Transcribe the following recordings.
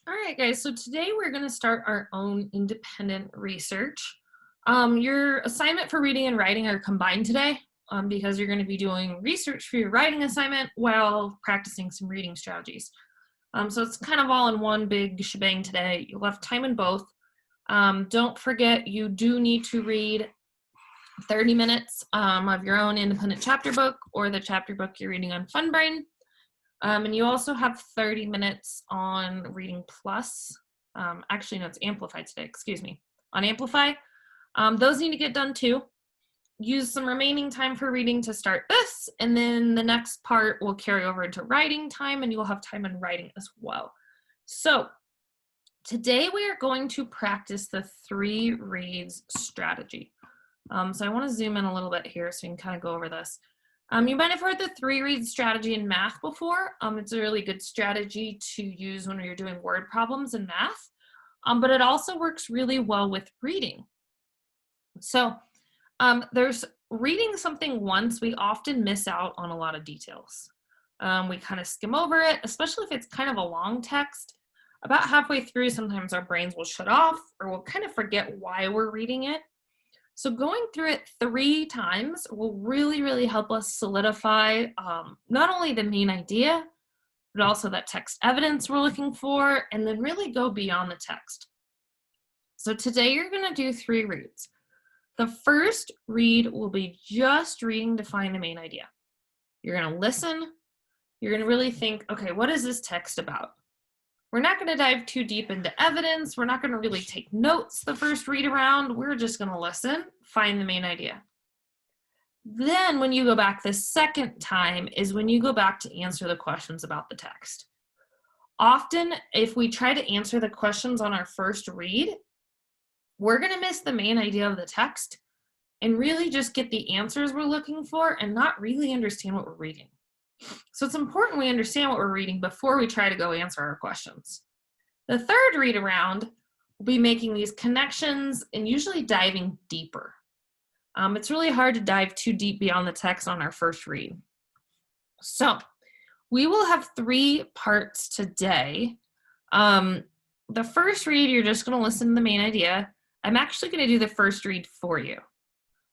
All right, guys. So today we're going to start our own independent research. Your assignment for reading and writing are combined today because you're going to be doing research for your writing assignment while practicing some reading strategies. So it's kind of all in one big shebang today. You'll have time in both. Don't forget, you do need to read 30 minutes of your own independent chapter book or the chapter book you're reading on FunBrain. And you also have 30 minutes on Reading Plus. Actually, no, it's Amplified today, excuse me. On Amplify. Those need to get done too. Use some remaining time for reading to start this, and then the next part will carry over into writing time, and you will have time in writing as well. So today we are going to practice the 3 reads strategy. So I want to zoom in a little bit here so we can kind of go over this. You might have heard the 3 read strategy in math before. It's a really good strategy to use when you're doing word problems in math, but it also works really well with reading. So there's reading something once, we often miss out on a lot of details. We kind of skim over it, especially if it's kind of a long text. About halfway through, sometimes our brains will shut off or we'll kind of forget why we're reading it. So going through it 3 times will really, really help us solidify not only the main idea, but also that text evidence we're looking for, and then really go beyond the text. So today you're going to do 3 reads. The first read will be just reading to find the main idea. You're going to listen. You're going to really think, okay, what is this text about? We're not going to dive too deep into evidence. We're not going to really take notes the first read around. We're just going to listen, find the main idea. Then when you go back the second time is when you go back to answer the questions about the text. Often, if we try to answer the questions on our first read, we're going to miss the main idea of the text and really just get the answers we're looking for and not really understand what we're reading. So it's important we understand what we're reading before we try to go answer our questions. The third read around will be making these connections and usually diving deeper. It's really hard to dive too deep beyond the text on our first read. So we will have 3 parts today. The first read, you're just going to listen to the main idea. I'm actually going to do the first read for you.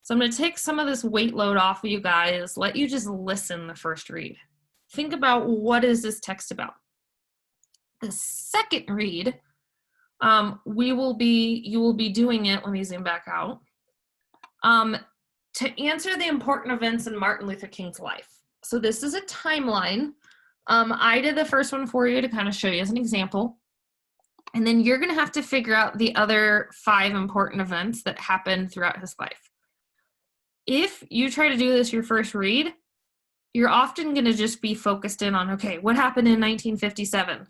So I'm going to take some of this weight load off of you guys, let you just listen the first read. Think about, what is this text about? The second read, you will be doing it, let me zoom back out, to answer the important events in Martin Luther King's life. So this is a timeline. I did the first one for you to kind of show you as an example. And then you're going to have to figure out the other 5 important events that happened throughout his life. If you try to do this your first read, you're often going to just be focused in on, okay, what happened in 1957?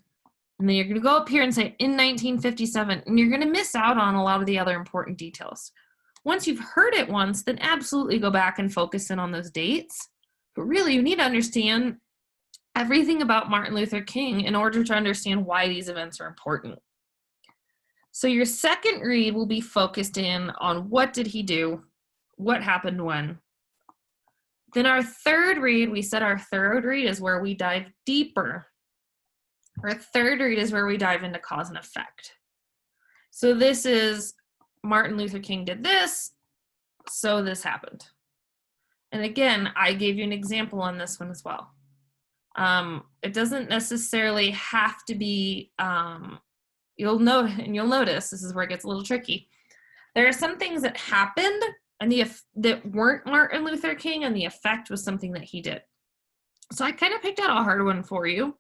And then you're going to go up here and say, in 1957, and you're going to miss out on a lot of the other important details. Once you've heard it once, then absolutely go back and focus in on those dates. But really, you need to understand everything about Martin Luther King in order to understand why these events are important. So your second read will be focused in on, what did he do? What happened when? Then our third read, we said our third read is where we dive deeper. Our third read is where we dive into cause and effect. So this is, Martin Luther King did this, so this happened. And again, I gave you an example on this one as well. It doesn't necessarily have to be, you'll notice, this is where it gets a little tricky. There are some things that happened and that weren't Martin Luther King, and the effect was something that he did. So I kind of picked out a hard one for you.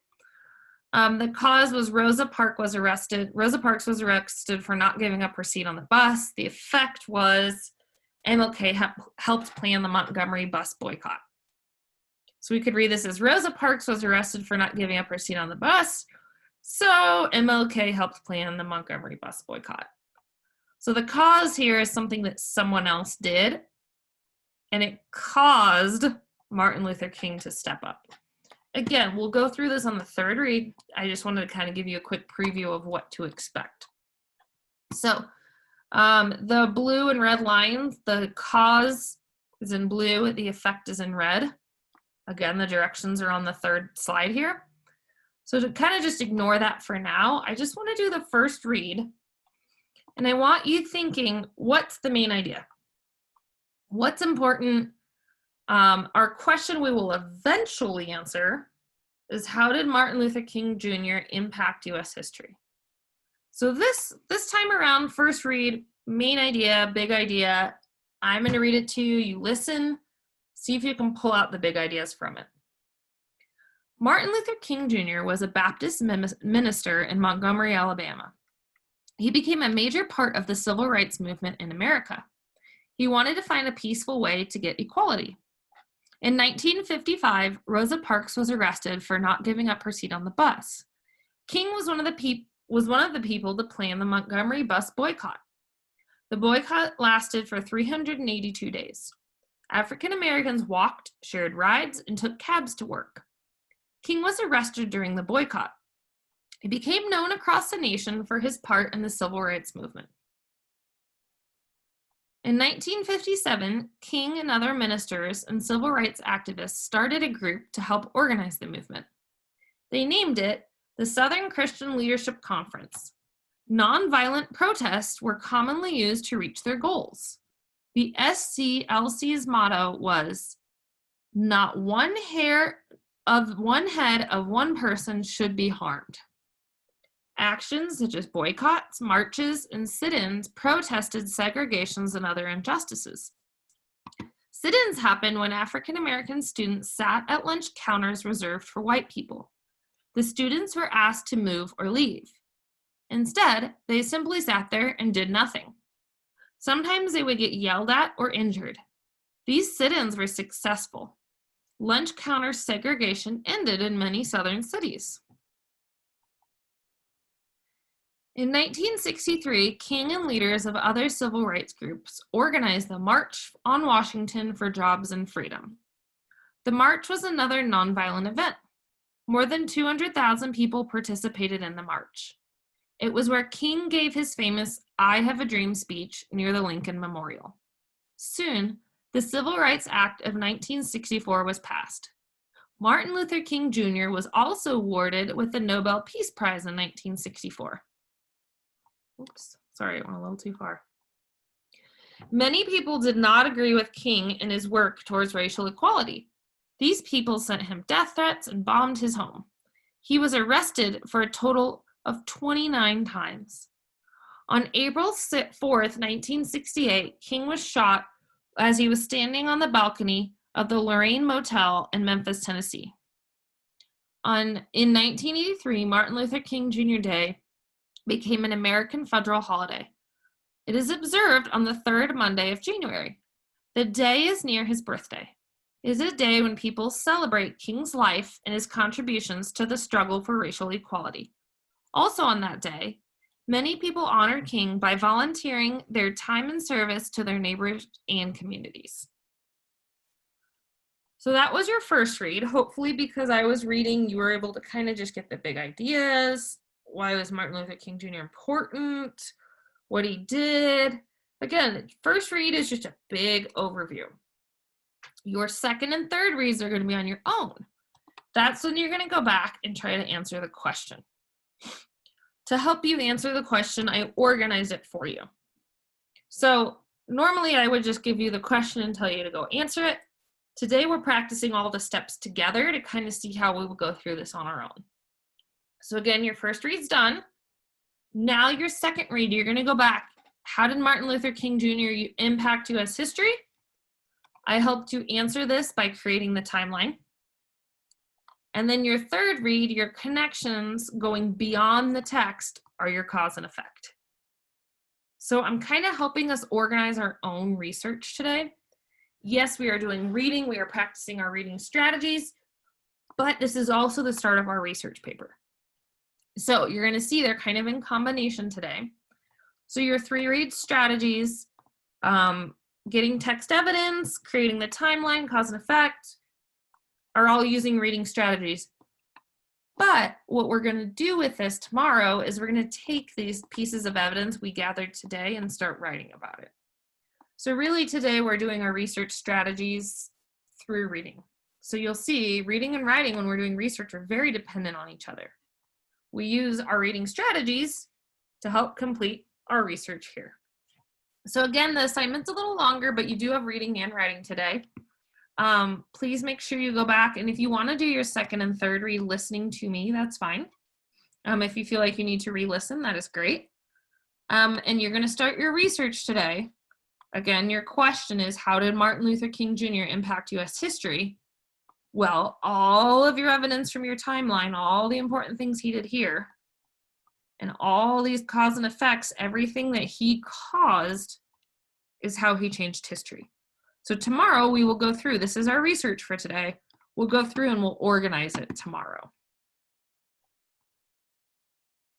The cause was Rosa Parks was arrested for not giving up her seat on the bus. The effect was MLK helped plan the Montgomery bus boycott. So we could read this as, Rosa Parks was arrested for not giving up her seat on the bus, so MLK helped plan the Montgomery bus boycott. So the cause here is something that someone else did, and it caused Martin Luther King to step up. Again, we'll go through this on the third read. I just wanted to kind of give you a quick preview of what to expect. So the blue and red lines, the cause is in blue, the effect is in red. Again, the directions are on the third slide here. So to kind of just ignore that for now, I just want to do the first read. And I want you thinking, what's the main idea? What's important? Our question we will eventually answer is, how did Martin Luther King Jr. impact US history? So this time around, first read, main idea, big idea. I'm going to read it to you. You listen, see if you can pull out the big ideas from it. Martin Luther King Jr. was a Baptist minister in Montgomery, Alabama. He became a major part of the civil rights movement in America. He wanted to find a peaceful way to get equality. In 1955, Rosa Parks was arrested for not giving up her seat on the bus. King was one of the people to plan the Montgomery bus boycott. The boycott lasted for 382 days. African Americans walked, shared rides, and took cabs to work. King was arrested during the boycott. He became known across the nation for his part in the civil rights movement. In 1957, King and other ministers and civil rights activists started a group to help organize the movement. They named it the Southern Christian Leadership Conference. Nonviolent protests were commonly used to reach their goals. The SCLC's motto was, "Not one hair of one head of one person should be harmed." Actions such as boycotts, marches, and sit-ins protested segregations and other injustices. Sit-ins happened when African American students sat at lunch counters reserved for white people. The students were asked to move or leave. Instead, they simply sat there and did nothing. Sometimes they would get yelled at or injured. These sit-ins were successful. Lunch counter segregation ended in many southern cities. In 1963, King and leaders of other civil rights groups organized the March on Washington for Jobs and Freedom. The march was another nonviolent event. More than 200,000 people participated in the march. It was where King gave his famous "I Have a Dream" speech near the Lincoln Memorial. Soon, the Civil Rights Act of 1964 was passed. Martin Luther King Jr. was also awarded with the Nobel Peace Prize in 1964. Oops, sorry, I went a little too far. Many people did not agree with King and his work towards racial equality. These people sent him death threats and bombed his home. He was arrested for a total of 29 times. On April 4th, 1968, King was shot as he was standing on the balcony of the Lorraine Motel in Memphis, Tennessee. In 1983, Martin Luther King Jr. Day became an American federal holiday. It is observed on the third Monday of January. The day is near his birthday. It is a day when people celebrate King's life and his contributions to the struggle for racial equality. Also on that day, many people honor King by volunteering their time and service to their neighbors and communities. So that was your first read. Hopefully, because I was reading, you were able to kind of just get the big ideas. Why was Martin Luther King Jr. important? What he did. Again, first read is just a big overview. Your second and third reads are going to be on your own. That's when you're going to go back and try to answer the question. To help you answer the question, I organized it for you. So normally I would just give you the question and tell you to go answer it. Today we're practicing all the steps together to kind of see how we will go through this on our own. So again, your first read's done. Now your second read, you're going to go back. How did Martin Luther King Jr. impact US history? I helped you answer this by creating the timeline. And then your third read, your connections going beyond the text are your cause and effect. So I'm kind of helping us organize our own research today. Yes, we are doing reading. We are practicing our reading strategies, but this is also the start of our research paper. So you're going to see they're kind of in combination today. So your 3 read strategies, getting text evidence, creating the timeline, cause and effect, are all using reading strategies. But what we're going to do with this tomorrow is we're going to take these pieces of evidence we gathered today and start writing about it. So really today we're doing our research strategies through reading. So you'll see reading and writing when we're doing research are very dependent on each other. we use our reading strategies to help complete our research here. So again, the assignment's a little longer, but you do have reading and writing today. Please make sure you go back, and if you want to do your second and third read listening to me, that's fine. If you feel like you need to re-listen, that is great. And you're going to start your research today. Again, your question is, how did Martin Luther King Jr. impact U.S. history? Well, all of your evidence from your timeline, all the important things he did here, and all these cause and effects, everything that he caused is how he changed history. So tomorrow we will go through, this is our research for today, we'll go through and we'll organize it tomorrow.